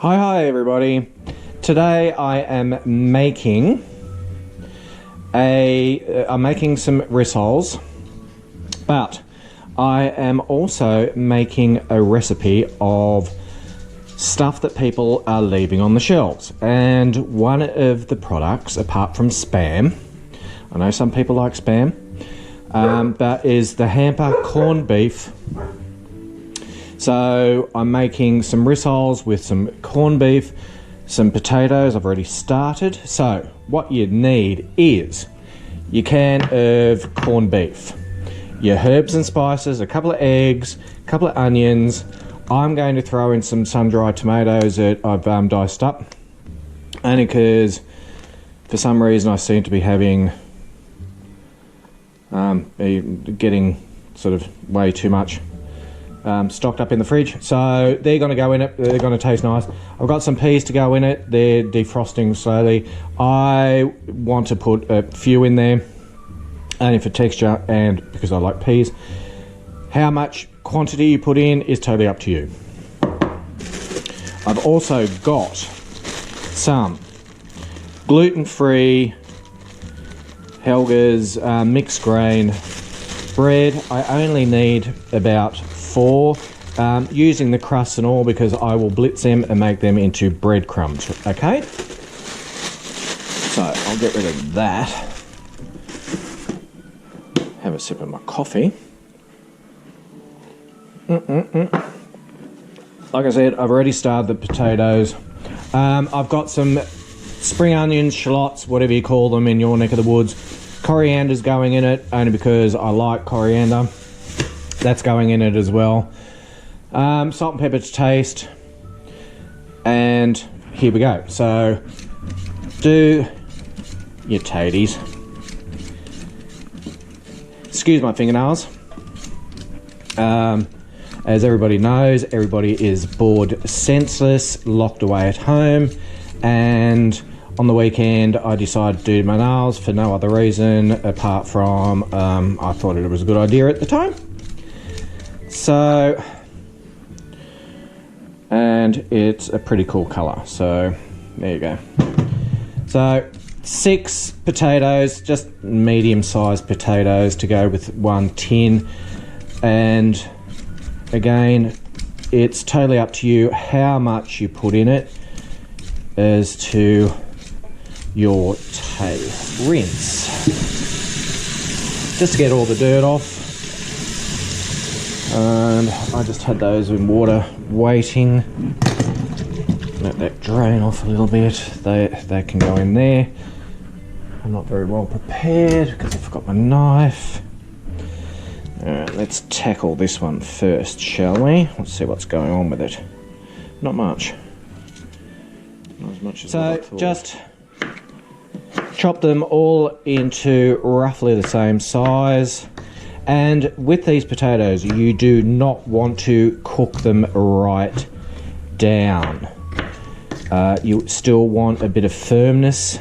Hi everybody. Today I am making some rissoles, but I am also making a recipe of stuff that people are leaving on the shelves. And one of the products, apart from Spam, I know some people like Spam, but is the Hamper corned beef. So I'm making some rissoles with some corned beef, some potatoes. I've already started. So what you need is your can of corned beef, your herbs and spices, a couple of eggs, a couple of onions. I'm going to throw in some sun-dried tomatoes that I've diced up, only because for some reason I seem to be having getting sort of way too much stocked up in the fridge, so they're going to go in it. They're going to taste nice. I've got some peas to go in it. They're defrosting slowly. I want to put a few in there only for texture and because I like peas. How much quantity you put in is totally up to you. I've also got some gluten-free Helga's mixed grain bread. I only need about 4, using the crusts and all, because I will blitz them and make them into breadcrumbs. Okay, so I'll get rid of that, have a sip of my coffee. Like I said, I've already started the potatoes. I've got some spring onions, shallots, whatever you call them in your neck of the woods. Coriander's going in it, only because I like coriander. That's going in it as well. Salt and pepper to taste. And here we go. So, do your taties. Excuse my fingernails. As everybody knows, everybody is bored senseless, locked away at home, and on the weekend I decided to do my nails for no other reason apart from I thought it was a good idea at the time. So, and it's a pretty cool colour, so there you go. So 6 potatoes, just medium-sized potatoes to go with 1 tin, and again, it's totally up to you how much you put in it as to your taste. Rinse, just to get all the dirt off. And I just had those in water waiting. Let that drain off a little bit. They can go in there. I'm not very well prepared because I forgot my knife. Alright, let's tackle this one first, shall we? Let's see what's going on with it. Not much. Not as much as I thought. So just chop them all into roughly the same size. And with these potatoes, you do not want to cook them right down. You still want a bit of firmness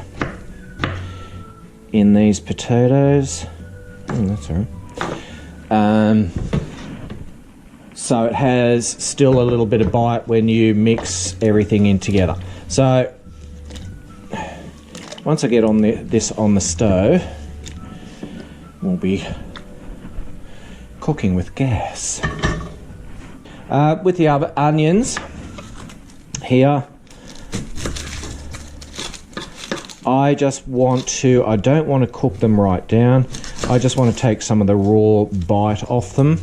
in these potatoes. That's all right. So it has still a little bit of bite when you mix everything in together. So once I get on this on the stove, we'll be cooking with gas. With the other onions here, I don't want to cook them right down. I just want to take some of the raw bite off them.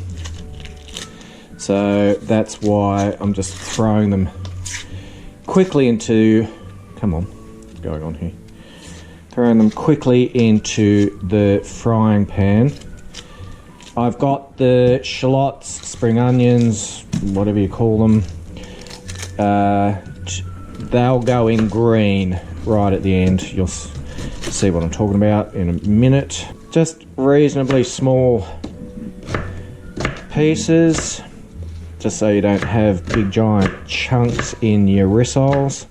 So that's why I'm just throwing them quickly into, come on, what's going on here? Throwing them quickly into the frying pan. I've got the shallots, spring onions, whatever you call them. They'll go in green right at the end. You'll see what I'm talking about in a minute. Just reasonably small pieces, just so you don't have big giant chunks in your rissoles.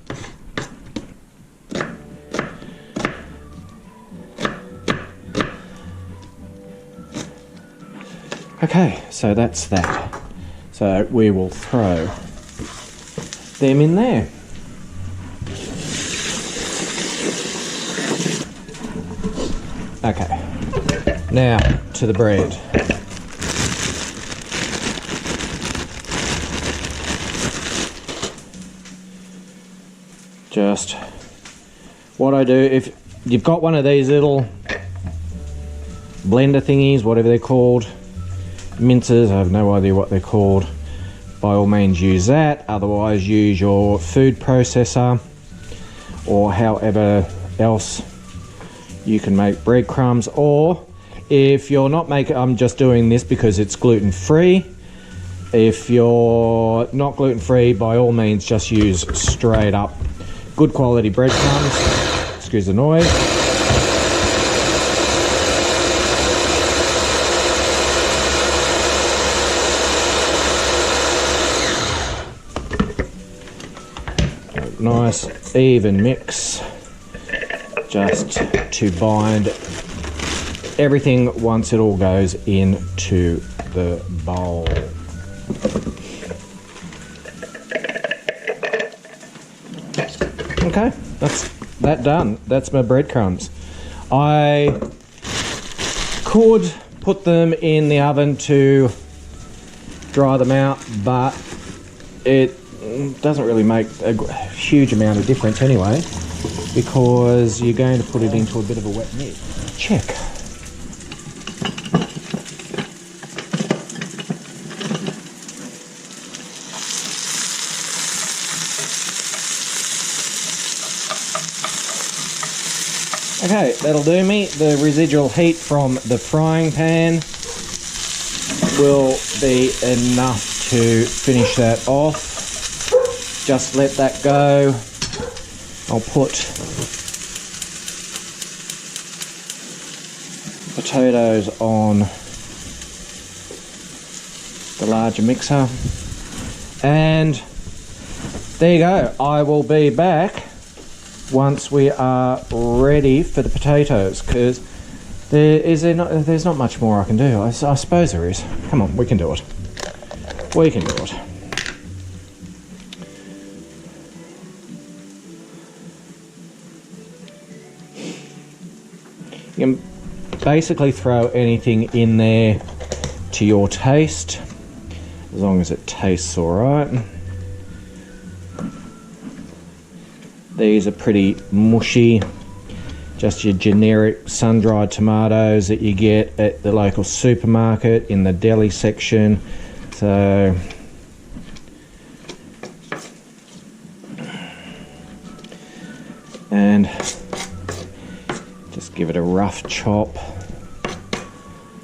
Okay, so that's that. So we will throw them in there. Okay, now to the bread. Just what I do, if you've got one of these little blender thingies, whatever they're called, mincers, I have no idea what they're called, by all means use that. Otherwise use your food processor or however else you can make breadcrumbs. Or if you're not making, I'm just doing this because it's gluten free. If you're not gluten free, by all means just use straight up good quality breadcrumbs. Excuse the noise. Nice even mix, just to bind everything once it all goes into the bowl. Okay, that's that done. That's my breadcrumbs. I could put them in the oven to dry them out, but it doesn't really make a huge amount of difference anyway, because you're going to put it into a bit of a wet mix. Check. Okay, that'll do me. The residual heat from the frying pan will be enough to finish that off. Just let that go. I'll put potatoes on the larger mixer, and there you go. I will be back once we are ready for the potatoes, because there's not much more I can do. I suppose there is. Come on, we can do it. We can do it. You can basically throw anything in there to your taste, as long as it tastes alright. These are pretty mushy, just your generic sun-dried tomatoes that you get at the local supermarket in the deli section. So and just give it a rough chop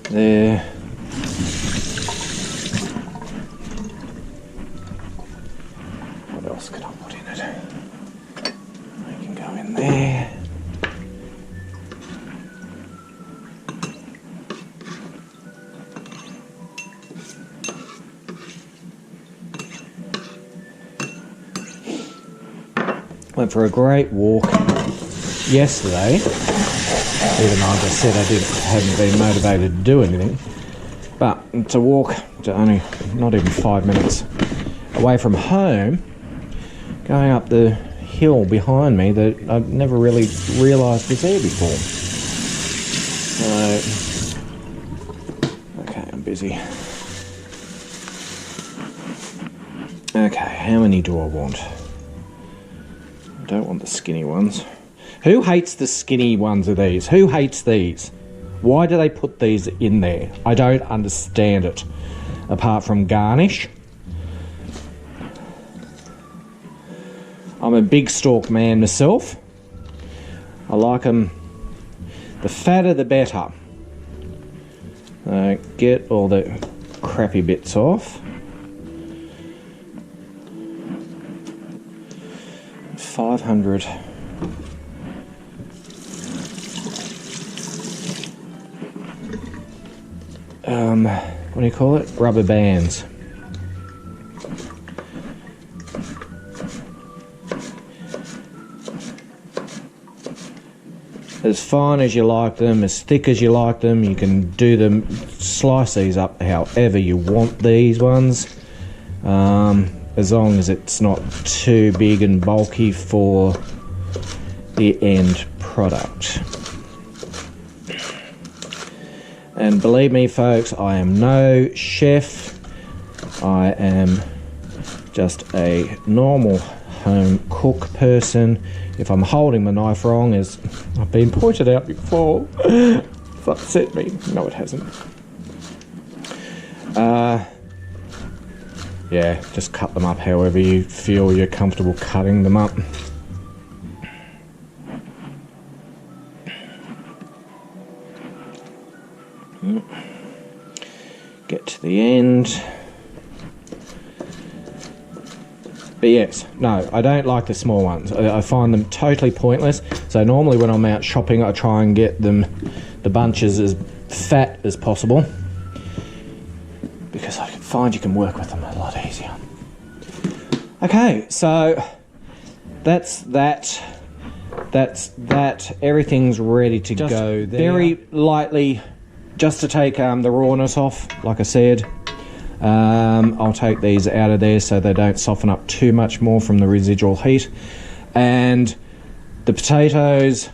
there. What else could I put in it? I can go in there. Went for a great walk yesterday, even though I just said I hadn't been motivated to do anything. But it's a walk to only not even 5 minutes away from home, going up the hill behind me that I never really realised was there before. So, okay, I'm busy. Okay, how many do I want? I don't want the skinny ones. Who hates the skinny ones of these? Who hates these? Why do they put these in there? I don't understand it, apart from garnish. I'm a big stalk man myself. I like them, the fatter the better. Get all the crappy bits off. 500. What do you call it? Rubber bands. As fine as you like them, as thick as you like them, you can do them, slice these up however you want these ones, as long as it's not too big and bulky for the end product. And believe me folks, I am no chef. I am just a normal home cook person. If I'm holding my knife wrong, as I've been pointed out before, it's upset me. No, it hasn't. Yeah, just cut them up however you feel you're comfortable cutting them up. Get to the end. But yes, no, I don't like the small ones. I find them totally pointless. So normally when I'm out shopping, I try and get them, the bunches, as fat as possible, because I find you can work with them a lot easier. Okay, so that's that. Everything's ready to go there. Very lightly, just to take the rawness off, like I said. I'll take these out of there so they don't soften up too much more from the residual heat. And the potatoes,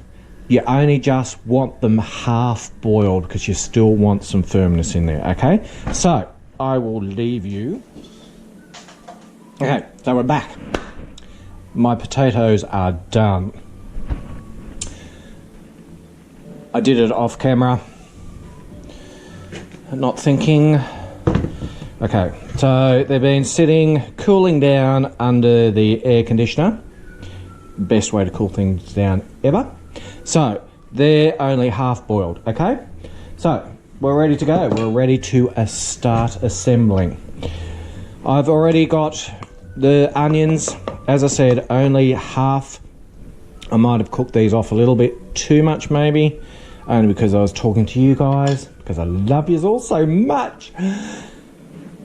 you only just want them half boiled because you still want some firmness in there, okay? So I will leave you. Okay, so we're back. My potatoes are done. I did it off camera, not thinking. Okay, so they've been sitting, cooling down under the air conditioner. Best way to cool things down ever. So they're only half boiled, okay? So we're ready to go. We're ready to start assembling. I've already got the onions, as I said, only half. I might have cooked these off a little bit too much maybe, only because I was talking to you guys, because I love you all so much.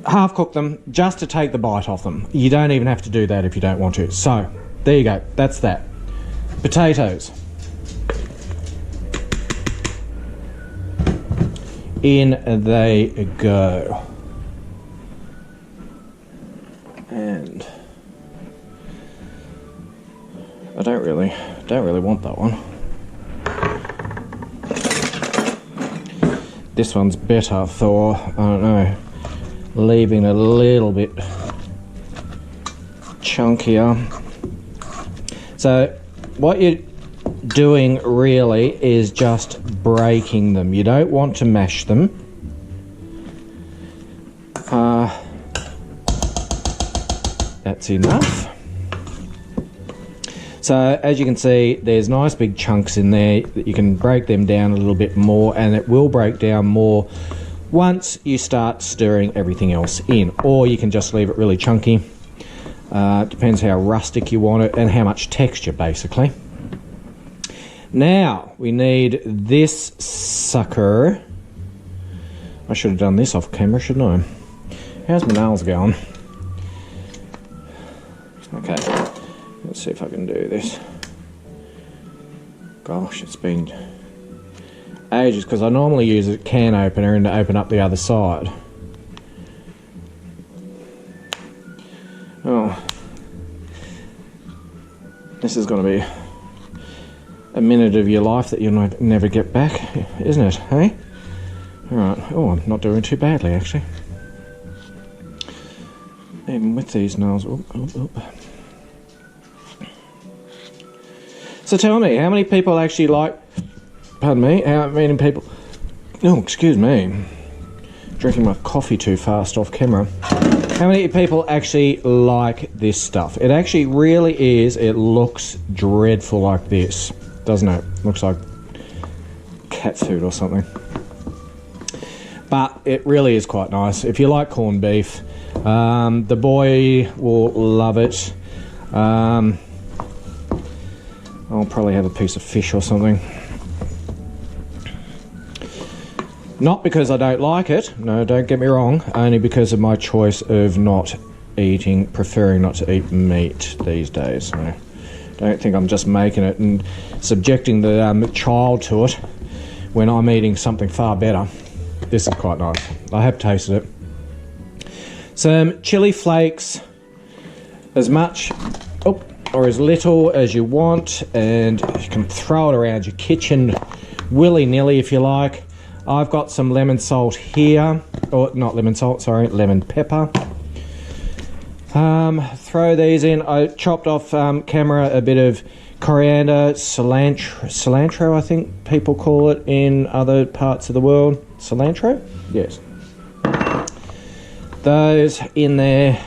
Half cook them just to take the bite off them. You don't even have to do that if you don't want to. So there you go, that's that. Potatoes. In they go. And I don't really want that one. This one's better for, I don't know, leaving a little bit chunkier. So what you're doing really is just breaking them. You don't want to mash them. That's enough. So as you can see, there's nice big chunks in there that you can break them down a little bit more, and it will break down more once you start stirring everything else in, or you can just leave it really chunky. Depends how rustic you want it and how much texture basically. Now we need this sucker. I should have done this off camera, shouldn't I? How's my nails going? Okay, let's see if I can do this. Gosh, it's been ages because I normally use a can opener and to open up the other side. Oh, this is going to be a minute of your life that you'll never get back, isn't it, hey? Alright, oh, I'm not doing too badly actually. Even with these nails. So tell me, how many people actually like, pardon me, how many people, oh, excuse me, drinking my coffee too fast off camera. How many people actually like this stuff? It actually really is, it looks dreadful like this, doesn't it? Looks like cat food or something. But it really is quite nice. If you like corned beef, the boy will love it. I'll probably have a piece of fish or something. Not because I don't like it, no, don't get me wrong, only because of my choice of not eating, preferring not to eat meat these days. So don't think I'm just making it and subjecting the child to it when I'm eating something far better. This is quite nice. I have tasted it. Some chili flakes, as much or as little as you want, and you can throw it around your kitchen willy-nilly if you like. I've got some lemon salt here, or not lemon salt, sorry, lemon pepper. Throw these in. I chopped off camera a bit of coriander, cilantro I think people call it in other parts of the world. Cilantro? Yes. Those in there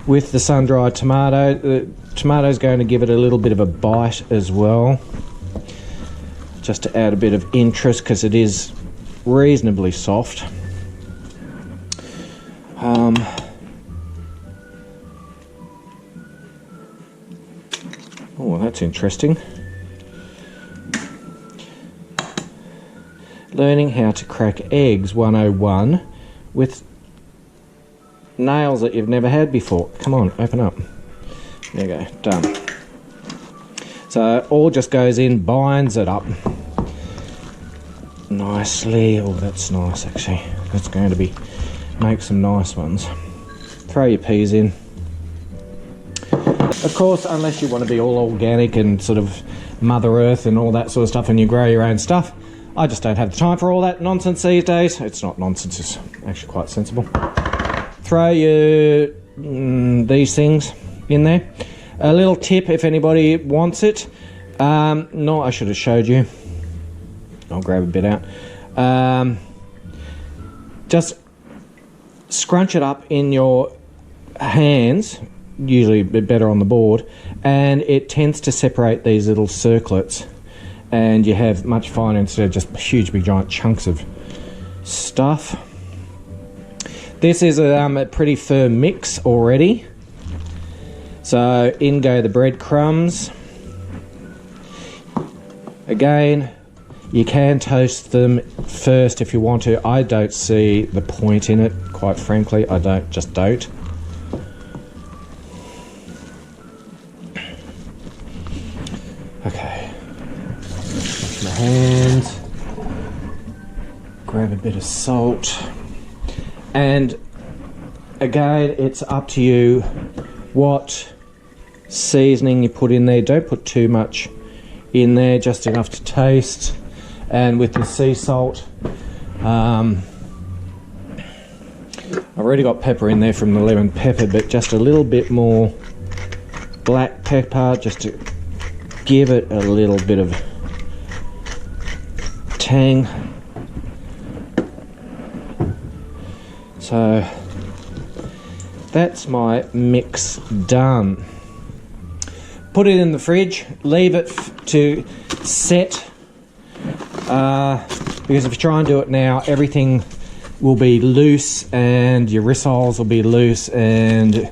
with the sun-dried tomato. The tomato's going to give it a little bit of a bite as well, just to add a bit of interest because it is reasonably soft. Oh, that's interesting. Learning how to crack eggs 101 with nails that you've never had before. Come on, open up. There you go, done. So all just goes in, binds it up nicely. Oh, that's nice actually. That's going to make some nice ones. Throw your peas in. Of course, unless you want to be all organic and sort of Mother Earth and all that sort of stuff and you grow your own stuff. I just don't have the time for all that nonsense these days. It's not nonsense, it's actually quite sensible. Throw your these things in there. A little tip if anybody wants it. No, I should have showed you. I'll grab a bit out. Just scrunch it up in your hands, usually a bit better on the board, and it tends to separate these little circlets and you have much finer instead of just huge big giant chunks of stuff. This is a pretty firm mix already. So in go the breadcrumbs. Again, you can toast them first if you want to. I don't see the point in it, quite frankly. I don't. Okay. Wash my hands. Grab a bit of salt. And again, it's up to you what seasoning you put in there. Don't put too much in there, just enough to taste. And with the sea salt, I've already got pepper in there from the lemon pepper, but just a little bit more black pepper just to give it a little bit of tang. So that's my mix done. Put it in the fridge, leave it to set, because if you try and do it now, everything will be loose and your rissoles will be loose, and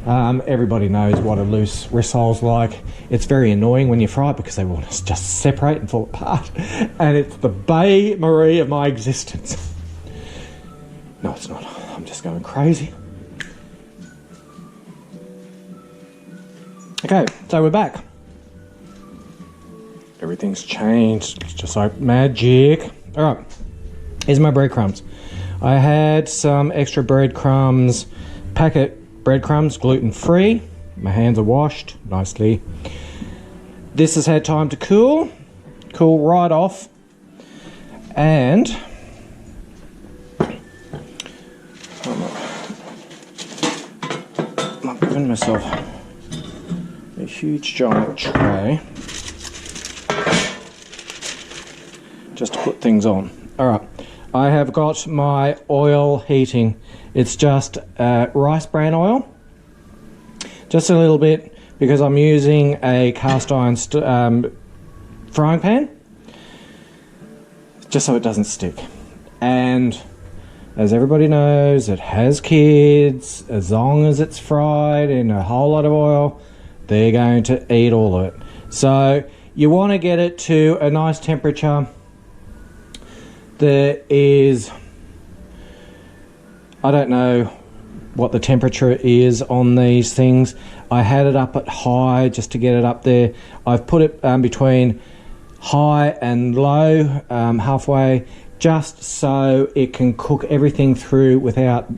everybody knows what a loose rissole's like. It's very annoying when you fry it because they will just separate and fall apart, and it's the Bae Marie of my existence. No, it's not. I'm just going crazy. Okay, so we're back. Everything's changed. It's just like magic. All right, here's my breadcrumbs. I had some extra breadcrumbs, packet breadcrumbs, gluten-free. My hands are washed nicely. This has had time to cool right off, and I'm giving myself a huge giant tray just to put things on. Alright, I have got my oil heating. It's just rice bran oil, just a little bit, because I'm using a cast iron frying pan, just so it doesn't stick. And as everybody knows, it has kids. As long as it's fried in a whole lot of oil, they're going to eat all of it. So you want to get it to a nice temperature that is, I don't know what the temperature is on these things. I had it up at high just to get it up there. I've put it between high and low, halfway, just so it can cook everything through without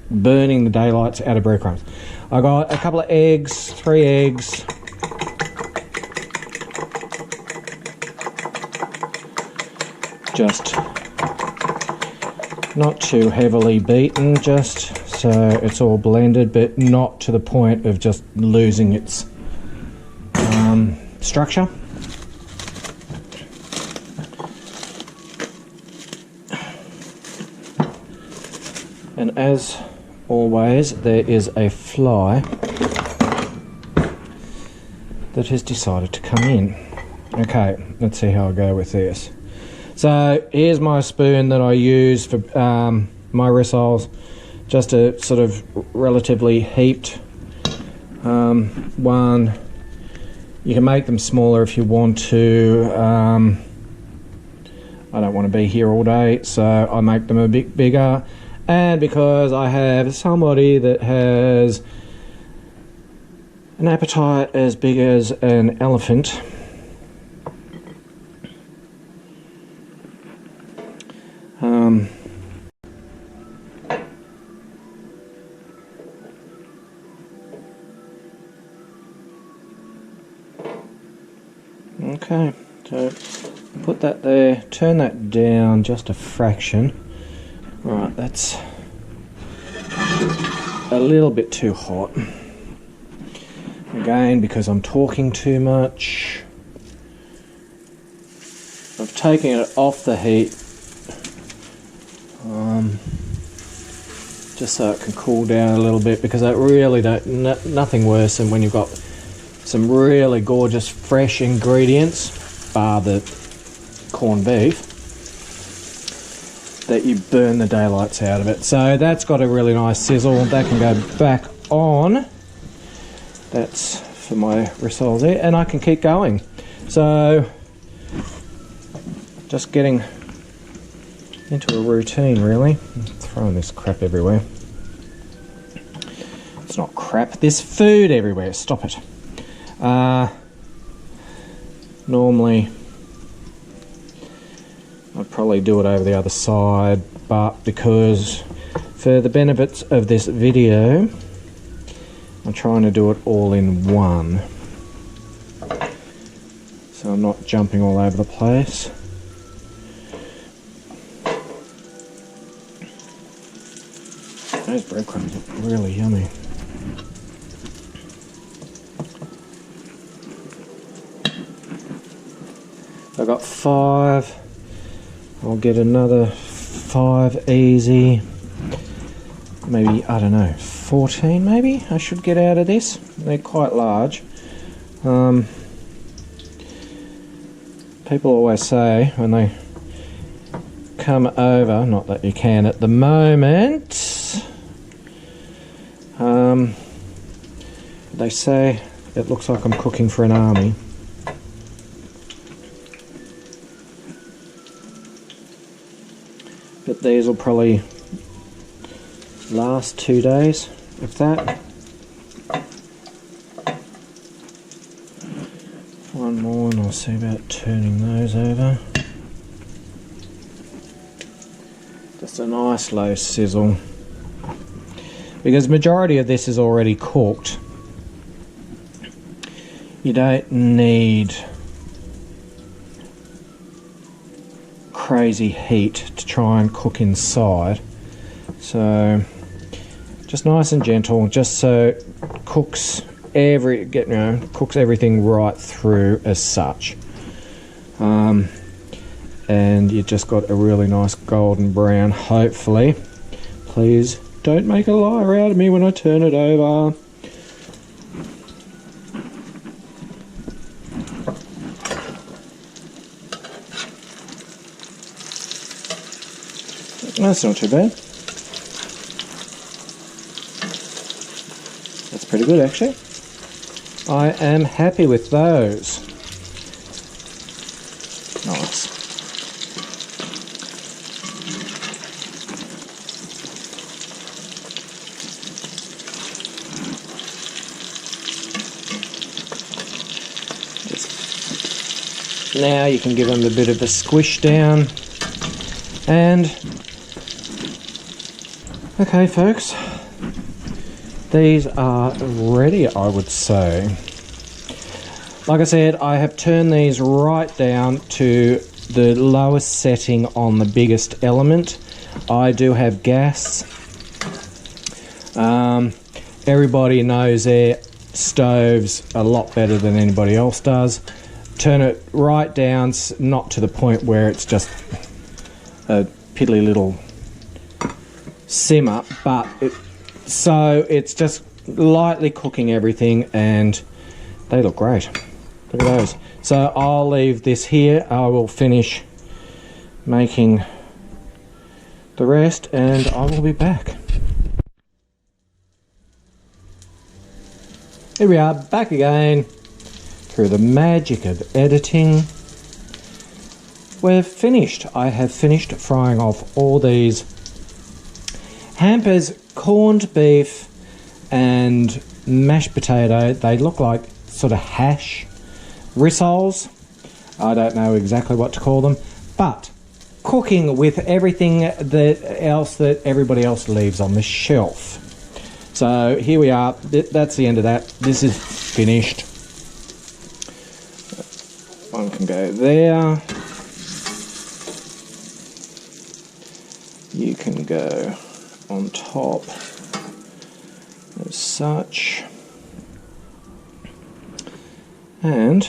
burning the daylights out of breadcrumbs. I got a couple of eggs, 3 eggs. just not too heavily beaten, just so it's all blended, but not to the point of just losing its structure. And as always, there is a fly that has decided to come in. Okay, let's see how I go with this. So here's my spoon that I use for my rissoles, just a sort of relatively heaped one. You can make them smaller if you want to. I don't want to be here all day, so I make them a bit bigger. And because I have somebody that has an appetite as big as an elephant, okay, so put that there, turn that down just a fraction. Right, that's a little bit too hot. Again, because I'm talking too much. I've taken it off the heat, just so it can cool down a little bit, because I really don't, nothing worse than when you've got some really gorgeous fresh ingredients, bar the corned beef, that you burn the daylights out of it. So that's got a really nice sizzle. That can go back on. That's for my rissoles there, and I can keep going. So just getting into a routine, really. I'm throwing this crap everywhere. It's not crap, there's food everywhere. Stop it. Normally I'd probably do it over the other side, but because for the benefits of this video, I'm trying to do it all in one, so I'm not jumping all over the place. Those breadcrumbs look really yummy. I got 5. I'll get another 5 easy. Maybe, I don't know, 14 maybe I should get out of this. They're quite large. People always say when they come over, not that you can at the moment, they say it looks like I'm cooking for an army. But these will probably last 2 days, if that. One more and I'll see about turning those over. Just a nice low sizzle, because majority of this is already cooked. You don't need crazy heat to try and cook inside, so just nice and gentle, just so it cooks cooks everything right through as such, and you just got a really nice golden brown. Hopefully, please don't make a liar out of me when I turn it over. That's not too bad. That's pretty good, actually. I am happy with those. Nice. Now you can give them a bit of a squish down, and okay folks, these are ready, I would say. Like I said, I have turned these right down to the lowest setting on the biggest element. I do have gas. Everybody knows their stoves a lot better than anybody else does. Turn it right down, not to the point where it's just a piddly little simmer, but so it's just lightly cooking everything, and they look great. Look at those. So I'll leave this here. I will finish making the rest and I will be back. Here we are, back again through the magic of editing. We're finished. I have finished frying off all these Hamper's corned beef and mashed potato. They look like sort of hash rissoles. I don't know exactly what to call them, but cooking with everything that everybody else leaves on the shelf. So here we are. That's the end of that. This is finished. One can go there. You can go on top as such. And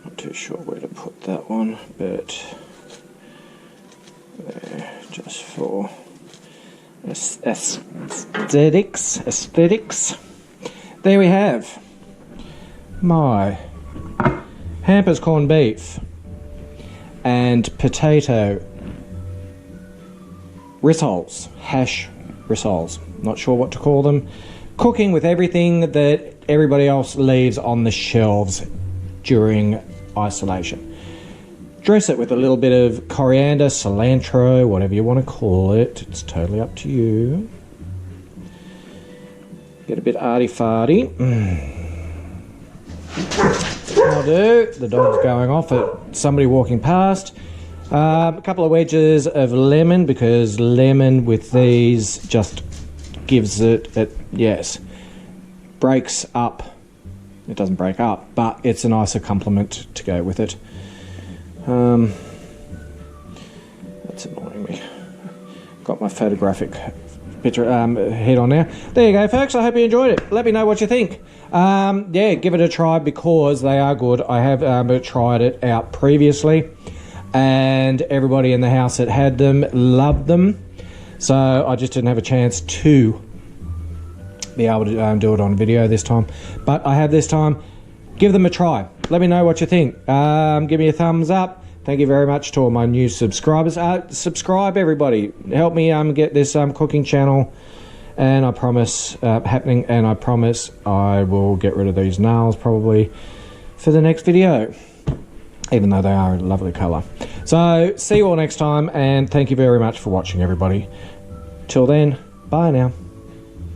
not too sure where to put that one, but there, just for aesthetics. There we have my Hamper's corned beef and potato rissoles, hash rissoles, not sure what to call them, cooking with everything that everybody else leaves on the shelves during isolation. Dress it with a little bit of coriander, cilantro, whatever you want to call it. It's totally up to you. Get a bit arty-farty. I'll do. The dog's going off at somebody walking past. A couple of wedges of lemon, because lemon with these just gives it yes, breaks up. It doesn't break up, but it's a nicer complement to go with it. That's annoying me. Got my photographic picture head on now. There you go, folks. I hope you enjoyed it. Let me know what you think. Yeah, give it a try because they are good. I have tried it out previously, and everybody in the house that had them loved them. So I just didn't have a chance to be able to do it on video this time, but I have this time. Give them a try. Let me know what you think. Give me a thumbs up. Thank you very much to all my new subscribers. Subscribe, everybody. Help me get this cooking channel, and I promise happening. And I promise I will get rid of these nails probably for the next video, even though they are a lovely colour. So see you all next time, and thank you very much for watching, everybody. Till then, bye now.